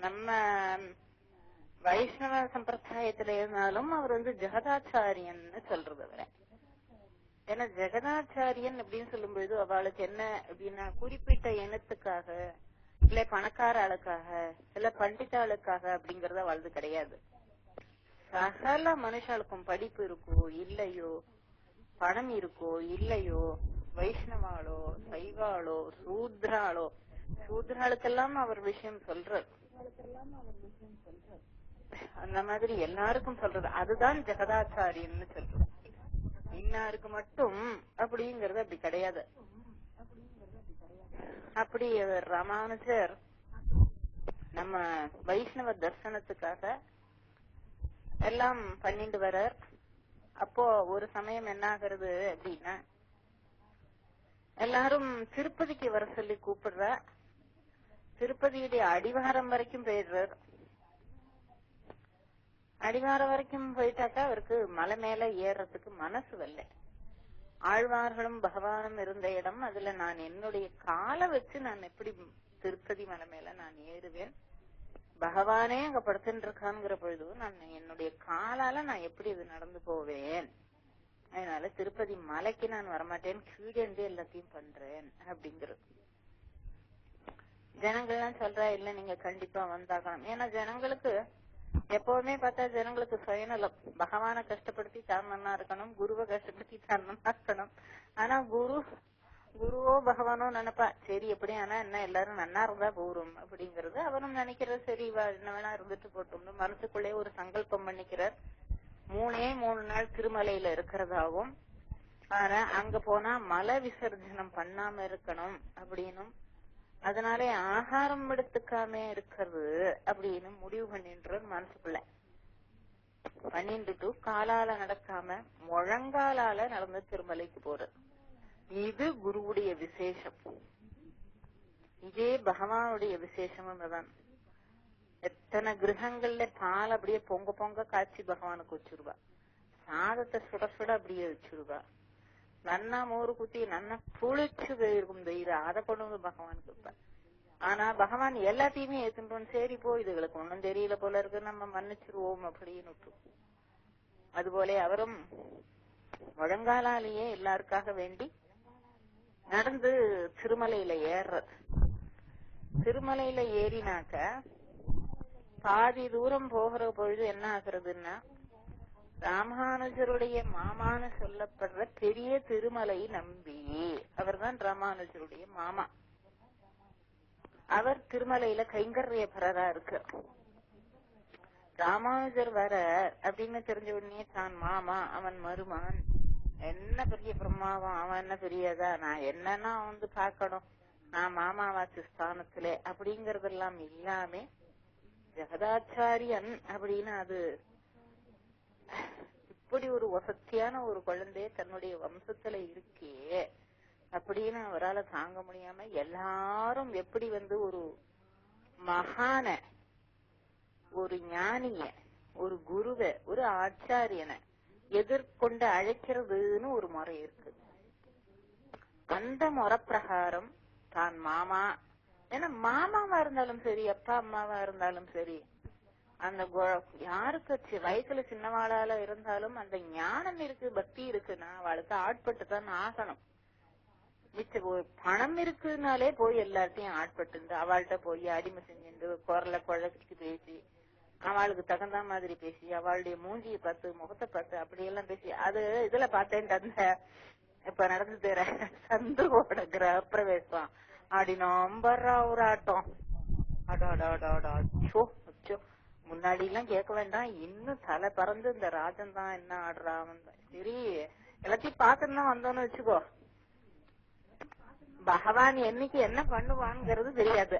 நம்ம வைஷ்ணவ சம்பிரதாயத்துல இருந்தாலும் அவர் ஜெகதாச்சாரியன்னு சொல்றது அவரை. ஏன்னா ஜெகதாச்சாரியன் அப்படின்னு சொல்லும்போது அவளுக்கு என்ன அப்படின்னா குறிப்பிட்ட இனத்துக்காக இல்ல பணக்கார ஆளுக்காக இல்ல பண்டித ஆளுக்காக அப்படிங்கறத வாழ்ந்து கிடையாது. சகல மனுஷாளுக்கும் படிப்பு இருக்கோ இல்லையோ, பணம் இருக்கோ இல்லையோ, வைஷ்ணவாளோ சைவாளோ சூத்ராளோ, சூத்ராளுக்கெல்லாம் அவர் விஷயம் சொல்றார். அந்த மாதிரி எல்லாருக்கும் சொல்றது அதுதான் ஜெகதாச்சாரியன்னு சொல்றது. இன்னாருக்கு மட்டும் அப்படிங்கறது அப்படி கிடையாது. அப்படி ராமானுஜர் நம்ம வைஷ்ணவ தர்சனத்துக்காக எல்லாம் பண்ணிட்டு வர்றார். அப்போ ஒரு சமயம் என்ன ஆகுறது அப்படின்னா, எல்லாரும் திருப்பதிக்கு வர சொல்லி கூப்பிடுற. திருப்பதியுடைய அடிவாரம் வரைக்கும் போயிடுறார். அடிவாரம் வரைக்கும் போயிட்டாக்கா அவருக்கு மலை மேல ஏறதுக்கு மனசு வரல. ஆழ்வார்களும் பகவானும் இருந்த இடம், அதுல நான் என்னுடைய காலை வச்சு நான் எப்படி திருப்பதி மலை மேல நான் ஏறுவேன், பகவானே அங்க படுத்துட்டு இருக்கான்ங்கிற பொழுது நான் என்னுடைய காலால நான் எப்படி இது நடந்து போவேன், அதனால திருப்பதி மலைக்கு நான் வரமாட்டேன், கீழே எல்லாத்தையும் பண்றேன் அப்படிங்கிறது. ஜனங்கள்லாம் சொல்றா இல்ல நீங்க கண்டிப்பா வந்தாகணும். ஏன்னா ஜனங்களுக்கு எப்பவுமே பார்த்தா ஜனங்களுக்கு சுயநலம். பகவான கஷ்டப்படுத்தி தான் நன்னா இருக்கணும், குருவை கஷ்டப்படுத்தி தான் நன்னா இருக்கணும். ஆனா குருவோ பகவானோ நினைப்பா சரி எப்படி ஆனா என்ன எல்லாரும் நன்னா இருந்தா போரும் அப்படிங்கறது அவனும் நினைக்கிறது. சரி என்ன வேணா இருந்துட்டு போட்டோம்னு மனசுக்குள்ளே ஒரு சங்கல்பம் பண்ணிக்கிறார். 3 நாள் திருமலையில இருக்கிறதாவும், ஆனா அங்க போனா மலை விசர்ஜனம் பண்ணாம இருக்கணும் அப்படின்னும், அதனாலே ஆகாரம் எடுத்துக்காம இருக்கிறது அப்படின்னு முடிவு பண்ணின்ற மனசுக்குள்ள பண்ணிட்டு காலால நடக்காம முழங்காலால நடந்து திருமலைக்கு போறது. இது குருவுடைய விசேஷம். இதே பகவானுடைய விசேஷமும் தான். எத்தனை கிரகங்கள்ல பால் அப்படியே பொங்க பொங்க காய்ச்சி பகவானுக்கு வச்சிருவா, சாதத்தை சுட சுட அப்படியே வச்சிருவா, நன்னா மோறு குத்தி நன்னா புளிச்சு போயிருக்கும் தயிர அதை கொண்டு வந்து பகவானுக்கு வைப்பா. ஆனா பகவான் எல்லாத்தையுமே ஏத்துட்டோம், சரி போ இதுகளுக்கு ஒண்ணும் தெரியல போல இருக்கு நம்ம மன்னிச்சிருவோம் அப்படின்னு. அதுபோல அவரும் முழங்காலாலேயே எல்லாருக்காக வேண்டி நடந்து திருமலையில ஏற. திருமலையில ஏறினாக்க பாதி தூரம் போகிற பொழுது என்ன ஆகுறதுன்னா, ராமானுஜருடைய மாமான்னு சொல்லப்படுற பெரிய திருமலை நம்பி, அவர்தான் ராமானுஜருடைய மாமா. அவர் திருமலையில கைங்கர்யபரரா இருக்கு. ராமானுஜர் வர அப்படின்னு தெரிஞ்ச உடனே தான் மாமா அவன் மருமான் என்ன பெரிய பிரம்மாவன், அவன் என்ன பெரியதா, நான் என்னன்னா பாக்கணும், நான் மாமாவாச்சு ஸ்தானத்துல அப்படிங்கறதெல்லாம் இல்லாம ஜெகதாச்சாரியன் அப்படின்னு அது இப்படி ஒரு வசத்தியான ஒரு குழந்தைய தன்னுடைய வம்சத்துல இருக்கே அப்படின்னு அவரால் தாங்க முடியாம எல்லாரும் எப்படி ஒரு மகான, ஒரு ஞானிய, ஒரு குருவை, ஒரு ஆச்சாரியனை எதிர்கொண்டு அழைக்கிறதுன்னு ஒரு முறை இருக்கு. அந்த முறை பிரகாரம் தான் மாமா, ஏன்னா மாமாவா இருந்தாலும் சரி அப்பா அம்மாவா இருந்தாலும் சரி, அந்த யாருக்கு வயசுல சின்னவாளால இருந்தாலும் அந்த ஞானம் இருக்கு, பக்தி இருக்குன்னா அவளுக்கு ஆட்பட்டுதான் ஆகணும். மிச்ச பணம் இருக்குனாலே போய் எல்லாத்தையும் ஆட்பட்டு அவள்கிட்ட போய் அடிமை செஞ்சுட்டு குரல குழச்சிக்கு பேசி, அவளுக்கு தகுந்த மாதிரி பேசி, அவளுடைய மூஞ்சியை பார்த்து முகத்தை பார்த்து அப்படியெல்லாம் பேசி, அது இதுல பார்த்தேன் அந்த இப்ப நடந்து தர சந்துவோட கிரகப்பிரவேசம் அப்படி நம்புறா ஒரு ஆட்டம். அச்சோ அச்சோ, முன்னாடி எல்லாம் கேட்க வேண்டாம், இன்னும் தலை பறந்து இந்த ராஜன் தான் என்ன ஆடுறான். சரி எல்லாத்தையும் பார்த்துதான் வந்தோன்னு வச்சுக்கோ, பகவான் என்னைக்கு என்ன பண்ணுவான்ங்கிறது தெரியாது.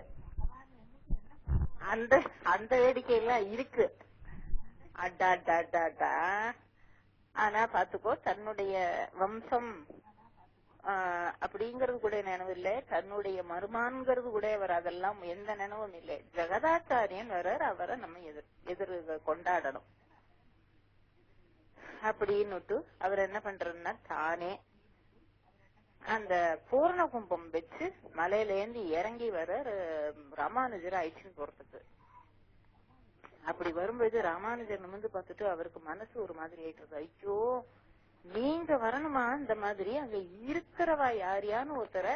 அந்த அந்த வேடிக்கை எல்லாம் இருக்கு. அடாடாடாடா. ஆனா பாத்துக்கோ, தன்னுடைய வம்சம் அப்படிங்கறது கூட நினைவு இல்லை, தன்னுடைய மருமான்கிறது கூட அவர் அதெல்லாம் எந்த நினைவும் இல்லை. ஜெகதாச்சாரியன் வர்றார், அவரை நம்ம எதிர் கொண்டாடணும் அப்படின்னுட்டு அவர் என்ன பண்றதுன்னா தானே அந்த பூர்ண கும்பம் வச்சு மலையில இருந்து இறங்கி வர ராமானுஜர் அழிச்சுன்னு போறதுக்கு அப்படி வரும்போது ராமானுஜர் நிமிர்ந்து பார்த்துட்டு அவருக்கு மனசு ஒரு மாதிரி ஆயிட்டு, ஐயோ நீங்க வரணுமா, இந்த மாதிரி அங்க இருக்கிறவா யாரையான்னு ஒருத்தரை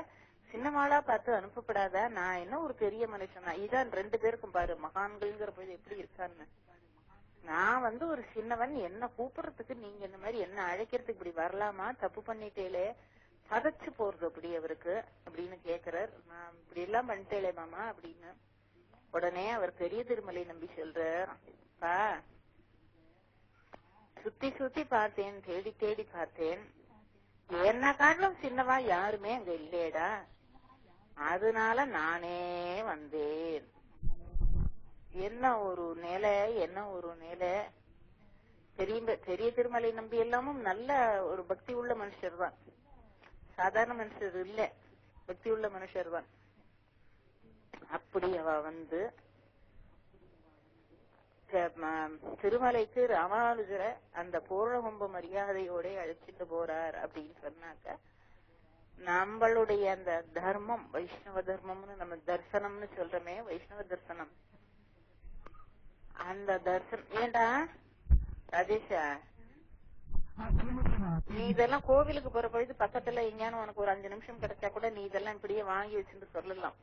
சின்னமாளா பார்த்து அனுப்பப்படாதா, நான் என்ன ஒரு பெரிய மனுஷனா, இதான் 2 பேருக்கும் பாரு மகான்கள்ங்கிற போது எப்படி இருக்கான்னு, நான் ஒரு சின்னவன், என்ன கூப்பிடுறதுக்கு நீங்க இந்த மாதிரி என்ன அழைக்கிறதுக்கு இப்படி வரலாமா, தப்பு பண்ணிட்டேலே, சதைச்சு போறது அப்படி அவருக்கு அப்படின்னு கேக்குறார். நான் இப்படி எல்லாம் பண்ணிட்டேலே மாமா அப்படின்னு. உடனே அவர் பெரிய திருமலை நம்பி சொல்றார், சுத்தி சுத்தி பார்த்தேன், தேடி தேடி பார்த்தேன், என்ன காரணம் சின்னவா யாருமே அங்க இல்லேடா, அதனால நானே வந்தேன். என்ன ஒரு நிலை, என்ன ஒரு நிலை. பெரிய திருமலை நம்பி எல்லாமும் நல்ல ஒரு பக்தி உள்ள மனுஷர் தான், சாதாரண மனுஷர் இல்ல, பக்தி உள்ள மனுஷர் தான். அப்படி அவ திருமலைக்கு ராமானுஜரை அந்த பூர்ணகும்ப மரியாதையோட அழைச்சிட்டு போறார் அப்படின்னு சொன்னாக்க, நம்மளுடைய அந்த தர்மம், வைஷ்ணவ தர்மம்னு நம்ம தர்சனம்னு சொல்றோமே, வைஷ்ணவ தர்சனம், அந்த தர்சனம். ஏண்டா ராஜேஷா, நீ இதெல்லாம் கோவிலுக்கு போற பொழுது பக்கத்துல எங்கேயானு உனக்கு ஒரு 5 நிமிஷம் கிடைச்சா கூட நீ இதெல்லாம் இப்படியே வாங்கி வச்சுட்டு சொல்லலாம்.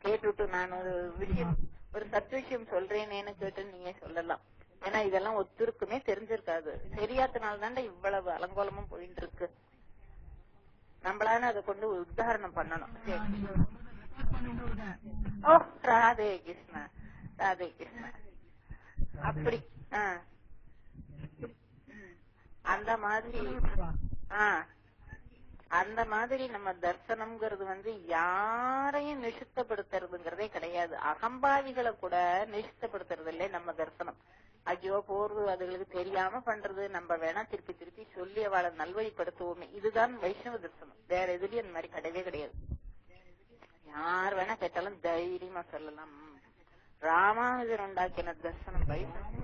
கேட்டுட்டு நான் ஒரு விஷயம், ஒரு சத் விஷயம் சொல்றேனேன்னு கேட்டு நீங்க சொல்லலாம். ஏன்னா இதெல்லாம் ஒத்துருக்குமே தெரிஞ்சிருக்காது, தெரியாதனால தாண்டா இவ்வளவு அலங்கோலமும் போயிட்டு இருக்கு. நம்மளான அதை கொண்டு உத்தாரணம் பண்ணணும். ஓ ராதே கிருஷ்ணா, ராதே கிருஷ்ணா. அப்படி அந்த மாதிரி அந்த மாதிரி நம்ம தர்சனம்ங்கிறது யாரையும் நிஷித்தப்படுத்துறதுங்கிறதே கிடையாது. அகம்பாவிகளை கூட நிஷித்தப்படுத்துறது இல்லை நம்ம தர்சனம். ஐயோ போறது அதுகளுக்கு தெரியாம பண்றது, நம்ம வேணா திருப்பி திருப்பி சொல்லி அவளை நல்வழிப்படுத்துவோமே, இதுதான் வைஷ்ணவ தர்சனம். வேற எதுலயும் அந்த மாதிரி கிடையவே கிடையாது. யார் வேணா கேட்டாலும் தைரியமா சொல்லலாம், ராமானுஜர் உண்டாக்கின தர்சனம் வைஷ்ணவம்,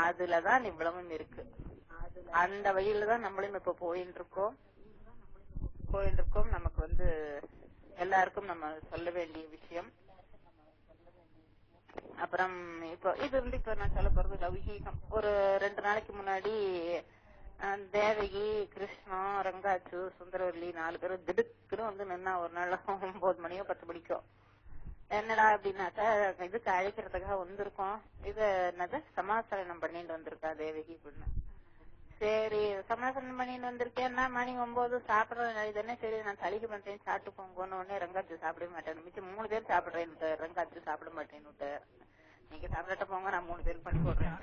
அதுலதான் இவ்வளவும் இருக்கு. அந்த வழியில தான் நம்மளும் இப்ப போயிட்டு இருக்கோம். நமக்கு எல்லாருக்கும் நம்ம சொல்ல வேண்டிய விஷயம். அப்புறம் இப்ப நான் சொல்ல போறது லௌகீகம். ஒரு 2 நாளைக்கு முன்னாடி தேவகி, கிருஷ்ணன், ரங்காச்சு, சுந்தரவல்லி 4 பேரும் திடுக்குன்னு நின்னா ஒரு நாள் 9 மணியோ 10 மணிக்கோ. என்னடா அப்படின்னாக்கா, இதுக்கு அழைக்கிறதுக்காக வந்திருக்கோம், இது என்னது சமாசரணம் பண்ணிட்டு வந்திருக்கா தேவகி அப்படின்னு. சரி சமாசரணம் பண்ணிட்டு வந்திருக்கேன்னா மணி 9 சாப்பிடறது தானே, சரி நான் தலிக்கு பண்றேன் சாப்பிட்டு போங்கன்னு. உடனே ரங்காச்சு சாப்பிட மாட்டேன், மிச்சம் 3 பேர் சாப்பிடுறேன்னு. ரங்காச்சு சாப்பிட மாட்டேன்னு, நீங்க சாப்பிட்டு போங்க, நான் 3 பேருக்கு பண்ணி போடுறேன்,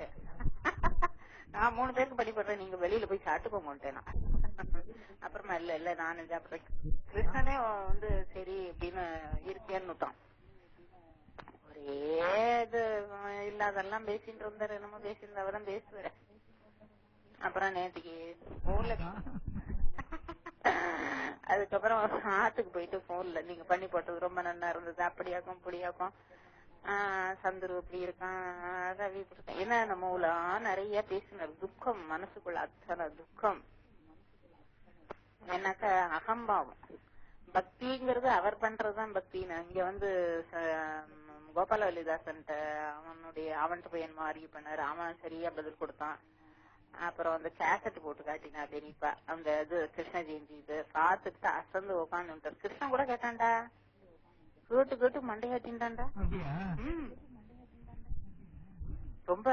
நான் 3 பேருக்கு பண்ணி போடுறேன், நீங்க வெளியில போய் சாப்பிட்டு போங்கட்டேனா. அப்புறமா இல்ல நானும் சாப்பிடுறேன். கிருஷ்ணனே சரி அப்படின்னு இருக்கேன்னு விட்டான். ஒரே இது இல்லாதெல்லாம் பேசிட்டு இருந்தாரு, என்னமோ பேசியிருந்தவதான் பேசுவாரு. அப்புறம் நேற்றுக்கு போன்ல அதுக்கப்புறம் ஆத்துக்கு போயிட்டு போன்ல நீங்க பண்ணி போட்டது ரொம்ப நல்லா இருந்தது, அப்படியாக்கும் இப்படியாக்கும், சந்துரு இப்படி இருக்கான், ரவி இப்படி இருக்கான், ஏன்னா நம்ம நிறைய பேசினார். துக்கம் மனசுக்குள்ள அத்தனை துக்கம். ஏன்னாக்க அகம்பாவம். பக்திங்கிறது அவர் பண்றதுதான் பக்தின்னு. இங்க கோபாலவல்லிதாசன் அவன்கிட்ட போய் என்ன ஆர்கியூ பண்ணாரு, அவன் சரியா பதில் கொடுத்தான். அப்புறம் அந்த கேசட் போட்டு காட்டினா பெரியப்பா, அந்த இது கிருஷ்ண ஜெயந்தி இது பார்த்துட்டு அசந்து உட்காந்து. கிருஷ்ணன் கூட கேட்டான்டா, கேட்டு மண்டையாட்டின்டான்டா. ரொம்ப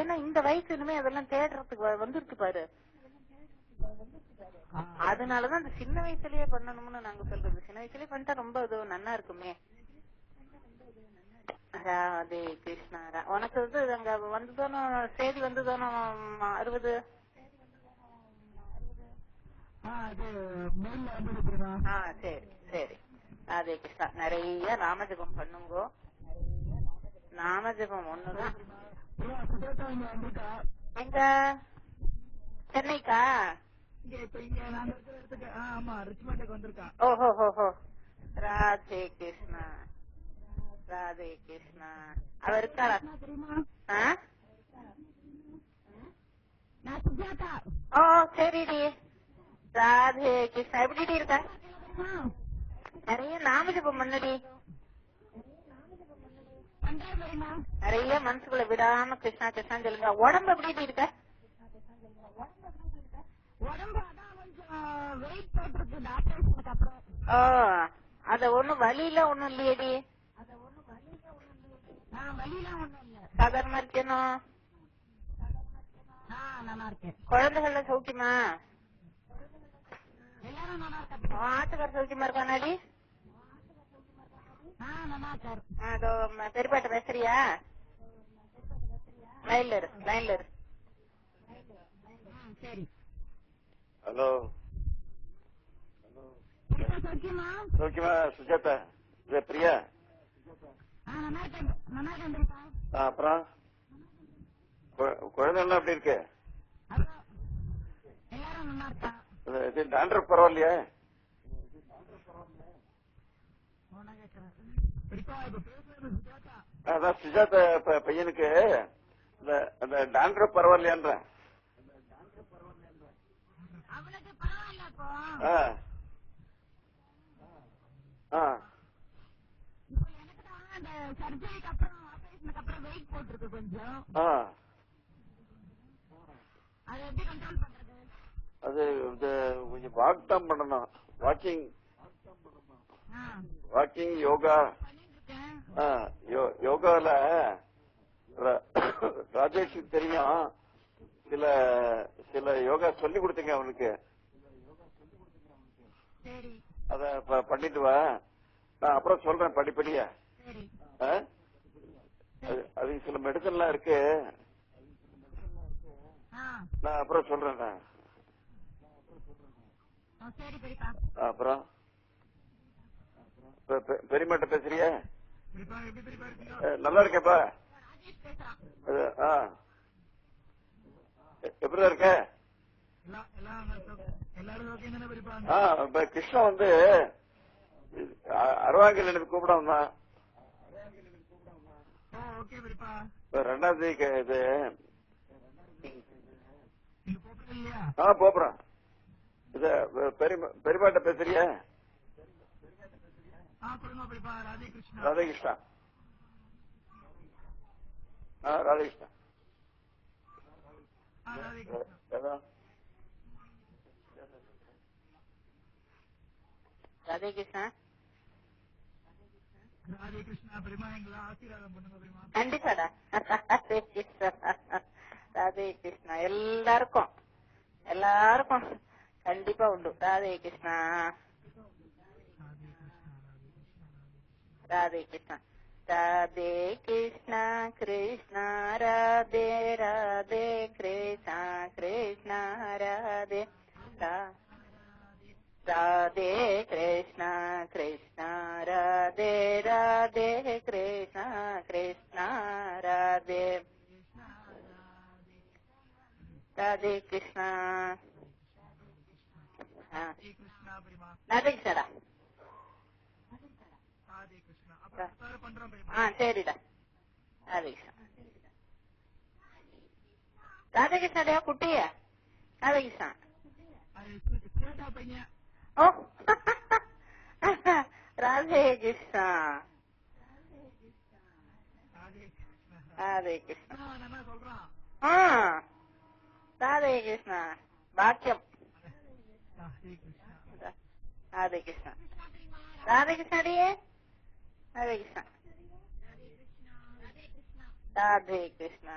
ஏன்னா இந்த வயசு இனிமே அதெல்லாம் தேடுறதுக்கு வந்துருக்கு பாரு. அதனாலதான் அந்த சின்ன வயசுலயே பண்ணணும்னு நாங்க சொல்றது. சின்ன வயசுலயே பண்ணிட்டா ரொம்ப இது நல்லா இருக்குமே. ராதே கிருஷ்ணா. உனக்கு அங்க வந்துதானோ செய்தி வந்துதானோ 60? சரி சரி. ராதே கிருஷ்ணா. நிறைய நாமஜபம் பண்ணுங்க. நாமஜபம் ஒண்ணுதான். எங்க சென்னைக்கா? ஓஹோ. ராதே கிருஷ்ணா, ராதே கிருஷ்ணா. அவ இருக்காளா? ஓ சரிடி. ராதே கிருஷ்ணா. எப்படி இருக்கா? நிறைய நாமஜபம் பண்ணுடி. நிறைய மனசுக்குள்ள விடாம கிருஷ்ணா கிருஷ்ணா சொல்லுங்க. உடம்பு எப்படி இருக்க? ஓ, அத ஒண்ணும் வலியில ஒண்ணும் இல்லையடி? சாதாரணமா இருக்கணும். குழந்தைகள சௌக்கியமா? ஆட்டுக்கார சௌக்கியமா இருக்கானாடி? பெரியப்பாட்ட பேசுறியா? லைன்ல இரு, லைன்ல இரு. சரி. ஹலோ, சௌக்கியமா சுஜாதா? பிரியா? அப்புறம் குழந்தைலாம் எப்படி இருக்கு? டாக்டர் பரவாயில்லையா? அதான் சுஜாதா பையனுக்கு அந்த டாக்டர் பரவாயில்லையான்ற? அது கொஞ்சம் வாக் தான் பண்ணணும். வாக்கிங் யோகா. யோகால ராஜேஷ் தெரியும், சில சில யோகா சொல்லி கொடுத்தீங்க அவனுக்கு. அத பண்ணிட்டு வா, நான் அப்புறம் சொல்றேன் படிப்படியா. அது சில மெடிசன் எல்லாம் இருக்கு, நான் அப்புறம் சொல்றேன். அப்புறம் பெரியமாட்ட பேசுறியா? நல்லா இருக்கேப்பா. எப்படிதான் இருக்க? கிருஷ்ணா வந்து அருவாங்கல் எனக்கு கூப்பிட வந்தான். 2ஆம் தேதி இது போப்புறேன். இது பெரியமாட்ட பேசுறியா? ராதேகிருஷ்ணா. ராதேகிருஷ்ணா. ராதேகிருஷ்ணா. கண்டிப்பாடா. ராதே கிருஷ்ணா. எல்லாருக்கும் எல்லாருக்கும் கண்டிப்பா உண்டு. ராதே கிருஷ்ணா. ராதே கிருஷ்ணா. ராதே கிருஷ்ணா கிருஷ்ணா ராதே ராதே கிருஷ்ணா கிருஷ்ணா ராதே ராதே கிருஷ்ணா கிருஷ்ணா ராதே ராதே கிருஷ்ணா கிருஷ்ணா ராதே ராதே கிருஷ்ணா. ராதே கிருஷ்ணா. சரிடா. ராதே கிருஷ்ணா. ராதே கிருஷ்ணா குட்டிய. ராதே கிருஷ்ணா. ஓ, ராதே கிருஷ்ணா. ராதே கிருஷ்ணா. ராதே கிருஷ்ணா. பாக்கியம். ராதே கிருஷ்ணா. ராதே கிருஷ்ணாடியே. ராதே கிருஷ்ணா. ராதே கிருஷ்ணா.